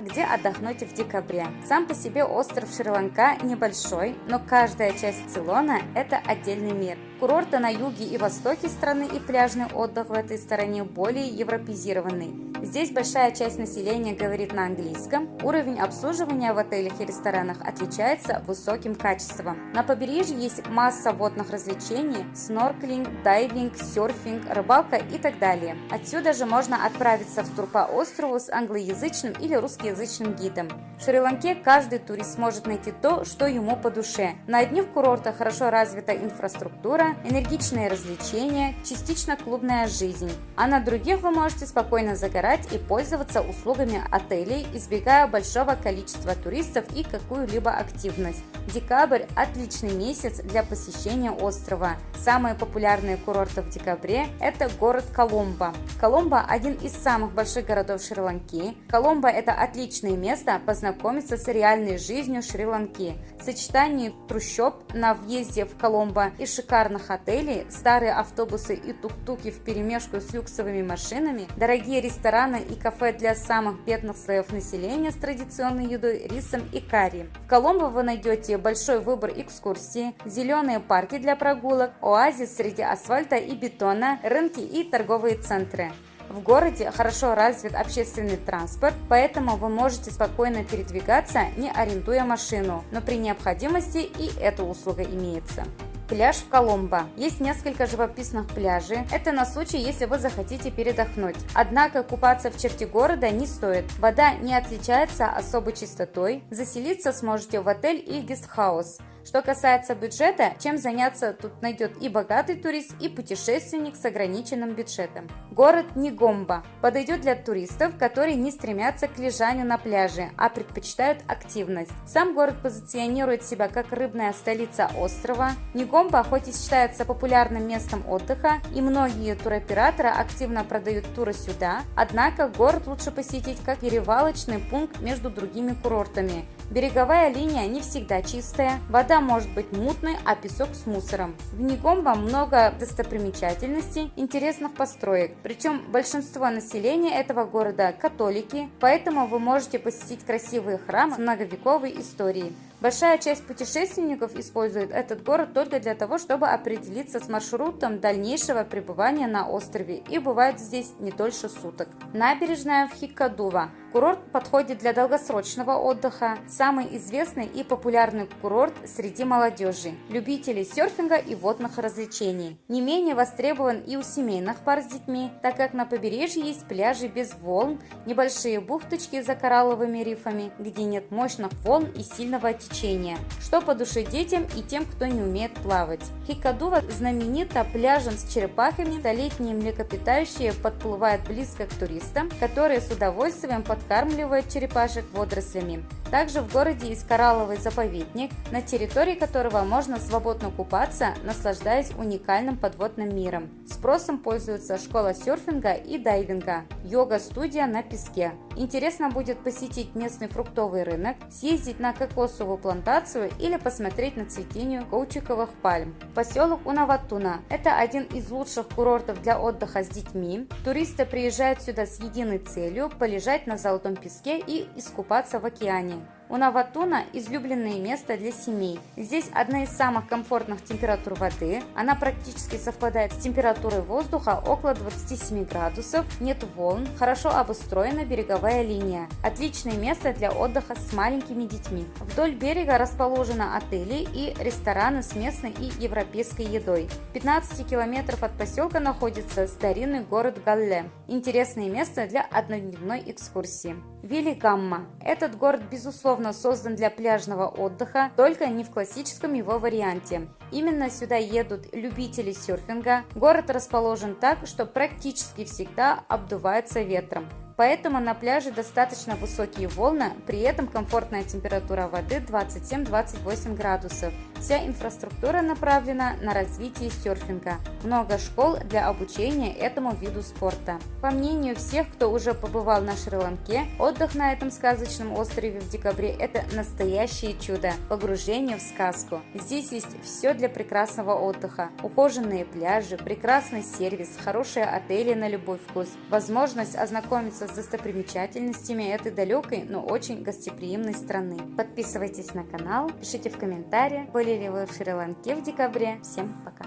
Где отдохнуть в декабре? Сам по себе остров Шри-Ланка небольшой, но каждая часть Цейлона – это отдельный мир. Курорты на юге и востоке страны и пляжный отдых в этой стороне более европеизированный. Здесь большая часть населения говорит на английском. Уровень обслуживания в отелях и ресторанах отличается высоким качеством. На побережье есть масса водных развлечений – снорклинг, дайвинг, серфинг, рыбалка и так далее. Отсюда же можно отправиться в тур по острову с англоязычным или русскоязычным гидом. В Шри-Ланке каждый турист сможет найти то, что ему по душе. На одних курортах хорошо развита инфраструктура, энергичные развлечения, частично клубная жизнь. А на других вы можете спокойно загорать и пользоваться услугами отелей, избегая большого количества туристов и какую-либо активность. Декабрь – отличный месяц для посещения острова. Самые популярные курорты в декабре – это город Коломбо. Коломбо – один из самых больших городов Шри-Ланки. Коломбо – это отличное место познакомиться с реальной жизнью Шри-Ланки. В сочетании трущоб на въезде в Коломбо и шикарных отелей, старые автобусы и тук-туки вперемешку с люксовыми машинами, дорогие рестораны и кафе для самых бедных слоев населения с традиционной едой, рисом и карри. В Коломбо вы найдете большой выбор экскурсий, зеленые парки для прогулок, оазис среди асфальта и бетона, рынки и торговые центры. В городе хорошо развит общественный транспорт, поэтому вы можете спокойно передвигаться, не арендуя машину, но при необходимости и эта услуга имеется. Пляж в Коломбо. Есть несколько живописных пляжей. Это на случай, если вы захотите передохнуть. Однако купаться в черте города не стоит. Вода не отличается особой чистотой. Заселиться сможете в отель и гестхаус. Что касается бюджета, чем заняться тут найдет и богатый турист, и путешественник с ограниченным бюджетом. Город Негомбо подойдет для туристов, которые не стремятся к лежанию на пляже, а предпочитают активность. Сам город позиционирует себя как рыбная столица острова. Негомбо хоть и считается популярным местом отдыха, и многие туроператоры активно продают туры сюда, однако город лучше посетить как перевалочный пункт между другими курортами. Береговая линия не всегда чистая, вода может быть мутной, а песок с мусором. В Негомбо много достопримечательностей, интересных построек, причем большинство населения этого города католики, поэтому вы можете посетить красивые храмы с многовековой историей. Большая часть путешественников использует этот город только для того, чтобы определиться с маршрутом дальнейшего пребывания на острове, и бывает здесь не дольше суток. Набережная в Хиккадува. Курорт подходит для долгосрочного отдыха, самый известный и популярный курорт среди молодежи, любителей серфинга и водных развлечений. Не менее востребован и у семейных пар с детьми, так как на побережье есть пляжи без волн, небольшие бухточки за коралловыми рифами, где нет мощных волн и сильного течения, что по душе детям и тем, кто не умеет плавать. Хиккадува знаменита пляжем с черепахами, столетние млекопитающие подплывают близко к туристам, которые с удовольствием подкармливают черепашек водорослями. Также в городе есть коралловый заповедник, на территории которого можно свободно купаться, наслаждаясь уникальным подводным миром. Спросом пользуется школа серфинга и дайвинга, йога-студия на песке. Интересно будет посетить местный фруктовый рынок, съездить на кокосовую плантацию или посмотреть на цветение каучуковых пальм. Поселок Унаватуна – это один из лучших курортов для отдыха с детьми. Туристы приезжают сюда с единой целью – полежать на золотом песке и искупаться в океане. Унаватуна – излюбленное место для семей. Здесь одна из самых комфортных температур воды. Она практически совпадает с температурой воздуха около 27 градусов, нет волн, хорошо обустроена береговая линия. Отличное место для отдыха с маленькими детьми. Вдоль берега расположены отели и рестораны с местной и европейской едой. В 15 километров от поселка находится старинный город Галле. Интересное место для однодневной экскурсии. Велигамма. Этот город, безусловно, создан для пляжного отдыха, только не в классическом его варианте. Именно сюда едут любители серфинга. Город расположен так, что практически всегда обдувается ветром. Поэтому на пляже достаточно высокие волны, при этом комфортная температура воды 27-28 градусов. Вся инфраструктура направлена на развитие серфинга. Много школ для обучения этому виду спорта. По мнению всех, кто уже побывал на Шри-Ланке, отдых на этом сказочном острове в декабре – это настоящее чудо, погружение в сказку. Здесь есть все для прекрасного отдыха. Ухоженные пляжи, прекрасный сервис, хорошие отели на любой вкус, возможность ознакомиться с достопримечательностями этой далекой, но очень гостеприимной страны. Подписывайтесь на канал, пишите в комментариях, были ли вы в Шри-Ланке в декабре. Всем пока!